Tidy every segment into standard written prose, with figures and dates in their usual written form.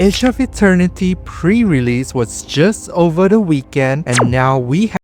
Age of Eternity pre-release was just over the weekend, and now we have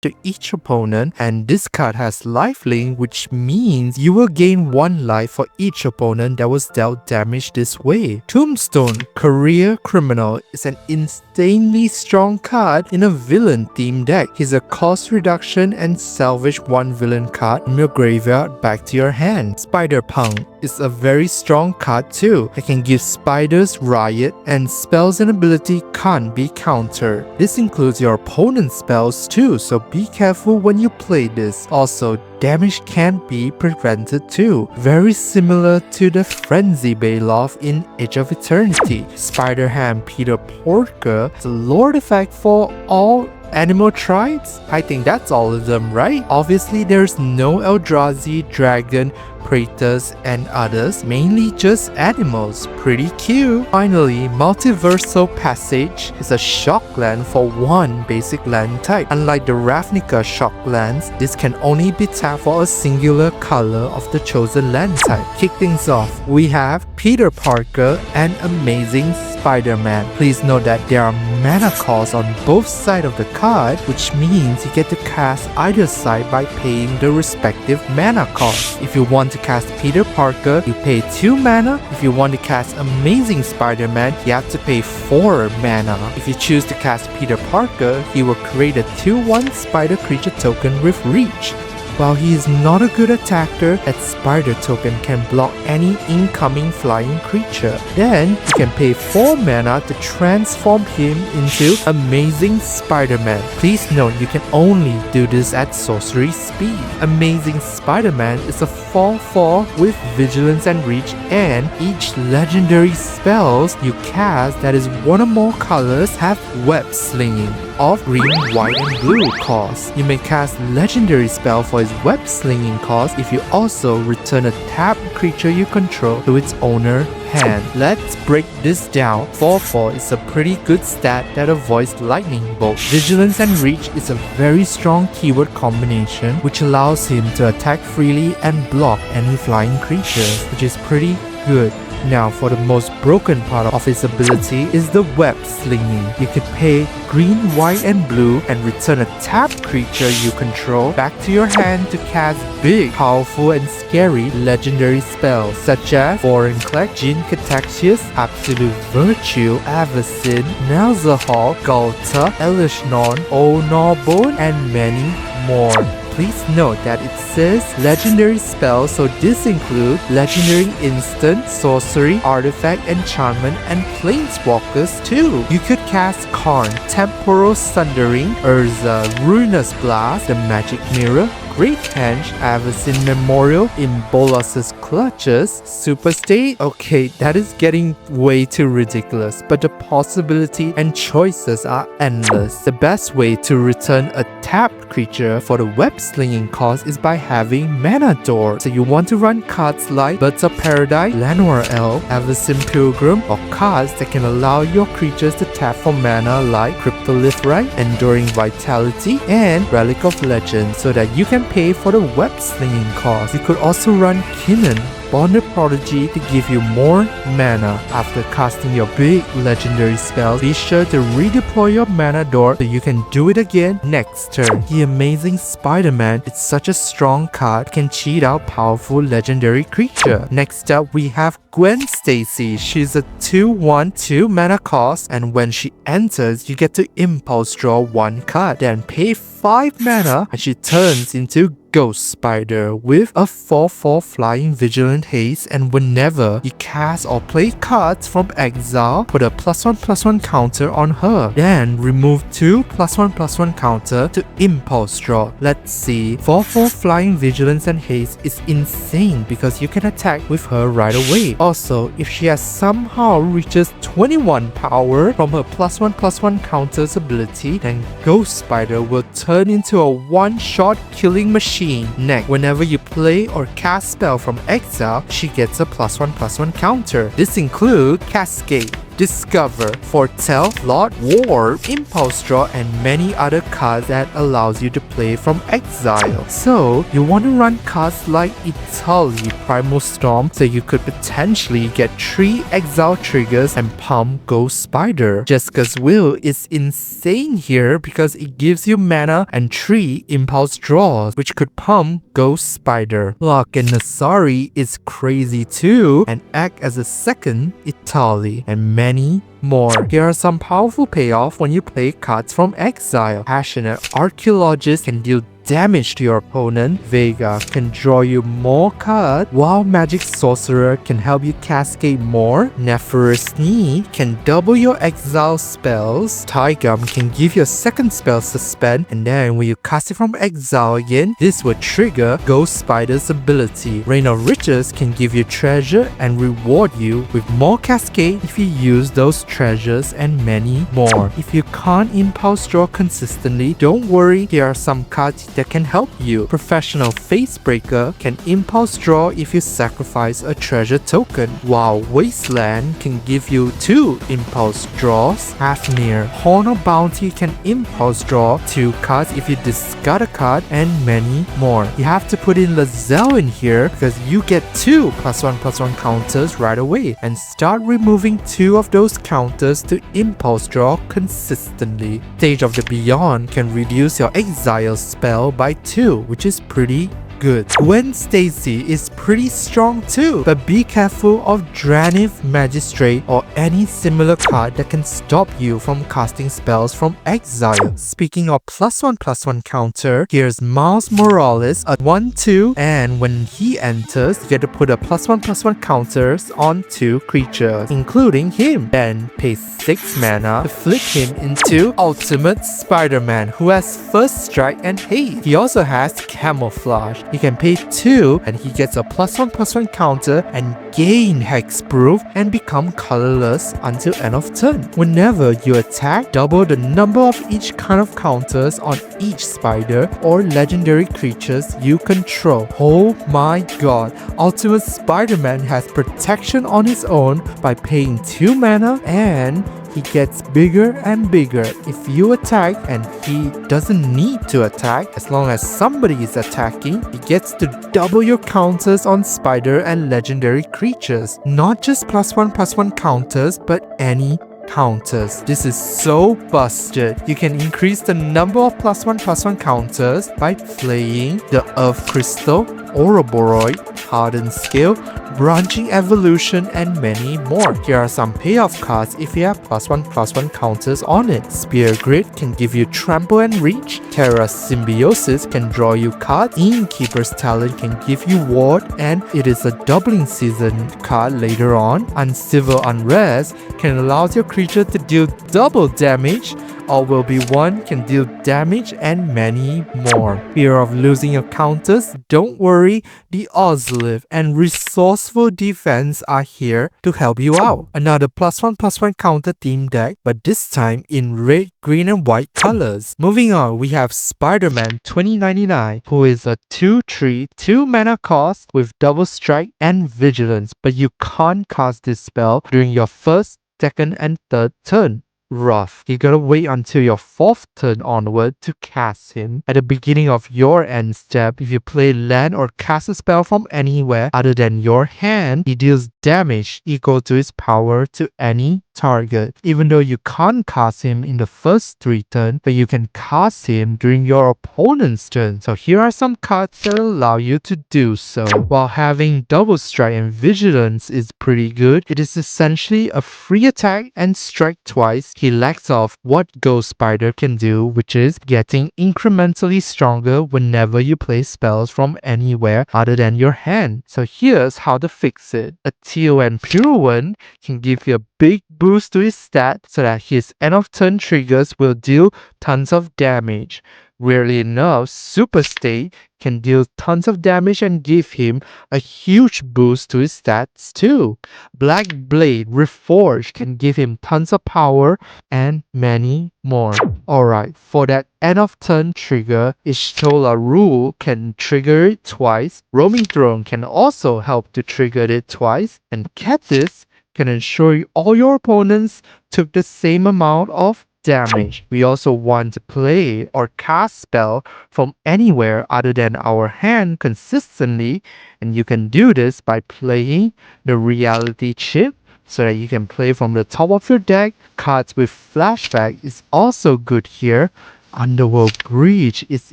to each opponent, and this card has lifelink, which means you will gain 1 life for each opponent that was dealt damage this way. Tombstone, Career Criminal, is an insanely strong card in a villain themed deck. He's a cost reduction and salvage 1 villain card from your graveyard back to your hand. Spider-Punk is a very strong card too. It can give spiders riot, and spells and ability can't be countered. This includes your opponent's spells too, so be careful when you play this. Also, damage can be prevented too, very similar to the Frenzy Bailoff in Age of Eternity. Spider-Ham Peter Porker is a lore effect for all animal tribes? I think that's all of them, right? Obviously, there's no Eldrazi, Dragon, Praetus, and others, mainly just animals. Pretty cute. Finally, Multiversal Passage is a shock land for 1 basic land type. Unlike the Ravnica shock lands, this can only be tapped for a singular color of the chosen land type. Kick things off, we have Peter Parker and Amazing Spider-Man. Please note that there are mana costs on both sides of the card, which means you get to cast either side by paying the respective mana cost. If you want to cast Peter Parker, you pay 2 mana. If you want to cast Amazing Spider-Man, you have to pay 4 mana. If you choose to cast Peter Parker, he will create a 2/1 spider creature token with reach. While he is not a good attacker, that spider token can block any incoming flying creature. Then, you can pay 4 mana to transform him into Amazing Spider-Man. Please note, you can only do this at sorcery speed. Amazing Spider-Man is a 4/4 with Vigilance and Reach, and each legendary spells you cast that is 1 or more colors have web slinging of green, white, and blue cost. You may cast legendary spell for his web slinging cost if you also return a tapped creature you control to its owner hand. Let's break this down. 4/4 is a pretty good stat that avoids lightning bolt. Vigilance and Reach is a very strong keyword combination which allows him to attack freely and block any flying creatures, which is pretty good. Now, for the most broken part of his ability is the web slinging. You could pay green, white, and blue and return a tapped creature you control back to your hand to cast big, powerful, and scary legendary spells such as Vorinclex, Jin Cataxius, Absolute Virtue, Avacyn, Nalzahal, Galta, Elishnon, Onorbone, and many more. Please note that it says legendary spells, so this includes legendary instant, sorcery, artifact, enchantment, and planeswalkers too. You could cast Karn, Temporal Sundering, Urza, Ruinous Blast, the Magic Mirror, Great Henge, Avacyn Memorial, in Bolas's Clutches, Super State. Okay, that is getting way too ridiculous, but the possibility and choices are endless. The best way to return a tapped creature for the web slinging cost is by having Mana Door. So you want to run cards like Birds of Paradise, Llanowar Elf, Avacyn Pilgrim, or cards that can allow your creatures to tap for mana like Cryptolithrite, Enduring Vitality, and Relic of Legend so that you can pay for the web slinging cost. You could also run Kinnan, Bonded Prodigy, to give you more mana. After casting your big legendary spell, be sure to redeploy your Mana Door so you can do it again next turn. The amazing Spider-Man is such a strong card, can cheat out powerful legendary creature. Next up, we have Gwen Stacy. She's a 2/1 2 mana cost, and when she enters, you get to impulse draw 1 card, then pay 5 mana, and she turns into Ghost Spider with a 4/4 flying vigilant haste, and whenever you cast or play cards from exile, put a +1/+1 counter on her. Then remove 2 +1/+1 counter to impulse draw. Let's see. 4/4 flying vigilance and haste is insane because you can attack with her right away. Also, if she has somehow reaches 21 power from her +1/+1 counters ability, then Ghost Spider will turn into a one-shot killing machine. Next, whenever you play or cast spell from exile, she gets a +1/+1 counter. This includes Cascade, Discover, Foretell, Lord War, Impulse Draw, and many other cards that allows you to play from exile. So, you want to run cards like Italy, Primal Storm, so you could potentially get 3 exile triggers and pump Ghost Spider. Jessica's Will is insane here because it gives you mana and 3 impulse draws, which could pump Ghost Spider. Lock and Nasari is crazy too and act as a second Italy, and many more. Here are some powerful payoffs when you play cards from exile. Passionate Archaeologist can deal damage to your opponent. Vega can draw you more cards, while Magic Sorcerer can help you cascade more. Nephirus Knee can double your exile spells. Tigum can give you a second spell suspend, and then when you cast it from exile again, this will trigger Ghost Spider's ability. Reign of Riches can give you treasure and reward you with more cascade if you use those treasures, and many more. If you can't impulse draw consistently, don't worry, here are some cards that can help you. Professional Facebreaker can impulse draw if you sacrifice a treasure token, while Wasteland can give you 2 impulse draws. Hafnir, Horn of Bounty can impulse draw 2 cards if you discard a card, and many more. You have to put in Lae'zel in here because you get 2 +1/+1 counters right away, and start removing 2 of those counters to impulse draw consistently. Stage of the Beyond can reduce your exile spell by 2, which is pretty good. Gwen Stacy is pretty strong too, but be careful of Draniv Magistrate or any similar card that can stop you from casting spells from exile. Speaking of +1/+1 counter, here's Miles Morales at 1/2, and when he enters, you get to put a +1/+1 counters on 2 creatures, including him. Then pay 6 mana to flip him into Ultimate Spider-Man, who has First Strike and Haste. He also has Camouflage. He can pay 2 and he gets a +1/+1 counter and gain Hexproof and become colorless until end of turn. Whenever you attack, double the number of each kind of counters on each spider or legendary creatures you control. Oh my god, Ultimate Spider-Man has protection on his own by paying 2 mana, and he gets bigger and bigger if you attack, and he doesn't need to attack. As long as somebody is attacking, he gets to double your counters on spider and legendary creatures. Not just +1/+1 counters, but any counters. This is so busted. You can increase the number of +1/+1 counters by playing the Earth Crystal, Ouroboros, Hardened Scale, Branching Evolution, and many more. Here are some payoff cards if you have +1/+1 counters on it. Spear Grid can give you Trample and Reach. Terra Symbiosis can draw you cards. Innkeeper's Talent can give you Ward, and it is a doubling season card later on. Uncivil Unrest can allow your creature to deal double damage All will be one, can deal damage and many more. Fear of losing your counters? Don't worry, the Ozlive and Resourceful Defense are here to help you out. Another +1/+1 counter team deck, but this time in red, green and white colors. Moving on, we have Spider-Man 2099, who is a 2/3, 2 mana cost with double strike and vigilance, but you can't cast this spell during your first, second and third turn. Rough. You gotta wait until your 4th turn onward to cast him. At the beginning of your end step, if you play land or cast a spell from anywhere other than your hand, he deals damage equal to his power to any target. Even though you can't cast him in the first 3 turns, but you can cast him during your opponent's turn. So here are some cards that allow you to do so. While having double strike and vigilance is pretty good, it is essentially a free attack and strike twice. He lacks off what Ghost Spider can do, which is getting incrementally stronger whenever you play spells from anywhere other than your hand. So here's how to fix it. A Teal and Pure One can give you a big boost to his stat so that his end of turn triggers will deal tons of damage. Weirdly enough, Super State can deal tons of damage and give him a huge boost to his stats too. Black Blade Reforged can give him tons of power and many more. Alright, for that end of turn trigger, Ishtola Rule can trigger it twice. Roaming Throne can also help to trigger it twice. And Catis can ensure all your opponents took the same amount of damage. We also want to play or cast spell from anywhere other than our hand consistently, and you can do this by playing the reality chip so that you can play from the top of your deck. Cards with flashback is also good here. Underworld Breach is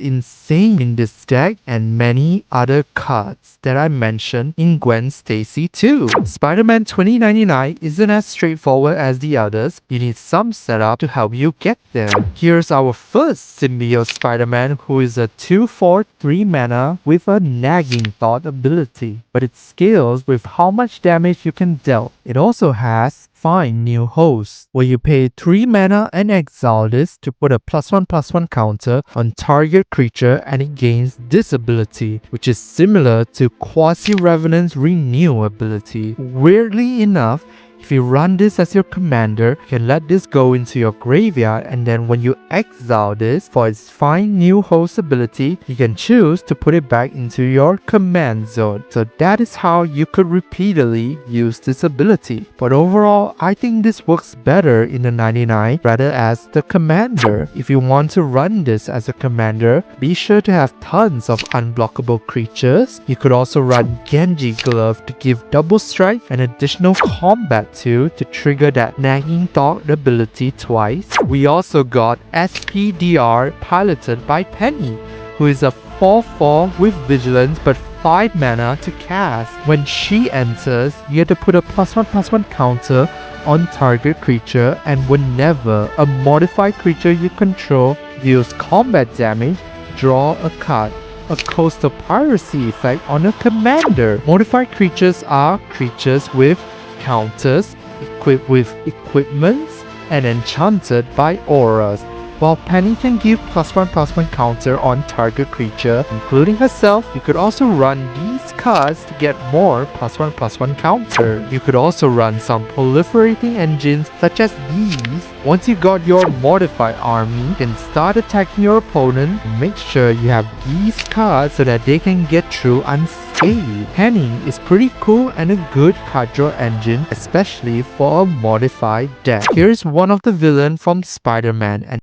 insane in this deck, and many other cards that I mentioned in Gwen Stacy too. Spider-Man 2099 isn't as straightforward as the others. You need some setup to help you get there. Here's our first Symbiote Spider-Man, who is a 2/4 3 mana with a Nagging Thought ability, but it scales with how much damage you can deal. It also has Find New Host, where you pay 3 mana and exile this to put a +1/+1 counter on target creature, and it gains this ability, which is similar to Quasi-Revenant's Renew ability. Weirdly enough, if you run this as your commander, you can let this go into your graveyard, and then when you exile this for its Find New Host ability, you can choose to put it back into your command zone. So that is how you could repeatedly use this ability. But overall, I think this works better in the 99 rather as the commander. If you want to run this as a commander, be sure to have tons of unblockable creatures. You could also run Genji Glove to give double strike and additional combat to trigger that Nagging Thought ability twice. We also got SPDR piloted by Penny, who is a 4/4 with vigilance but 5 mana to cast. When she enters, you have to put a +1/+1 counter on target creature, and whenever a modified creature you control deals combat damage, draw a card. A coastal piracy effect on a commander. Modified creatures are creatures with counters, equipped with equipments, and enchanted by auras. While Penny can give +1/+1 counter on target creature, including herself, you could also run these cards to get more +1/+1 counter. You could also run some proliferating engines such as these. Once you got your modified army, you can start attacking your opponent. Make sure you have these cards so that they can get through unscathed. Penny is pretty cool and a good card draw engine, especially for a modified deck. Here's one of the villains from Spider-Man, and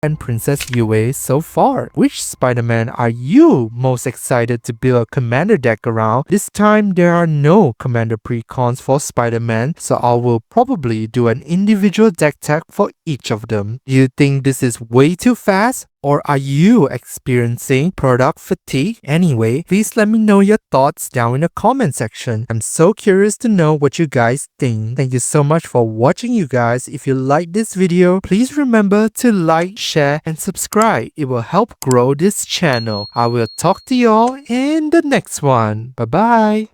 and Princess Yue so far. Which Spider-Man are you most excited to build a commander deck around? This time there are no commander precons for Spider-Man, so I will probably do an individual deck tag for each of them. Do you think this is way too fast? Or are you experiencing product fatigue? Anyway, please let me know your thoughts down in the comment section. I'm so curious to know what you guys think. Thank you so much for watching, you guys. If you like this video, please remember to like, share, and subscribe. It will help grow this channel. I will talk to y'all in the next one. Bye bye.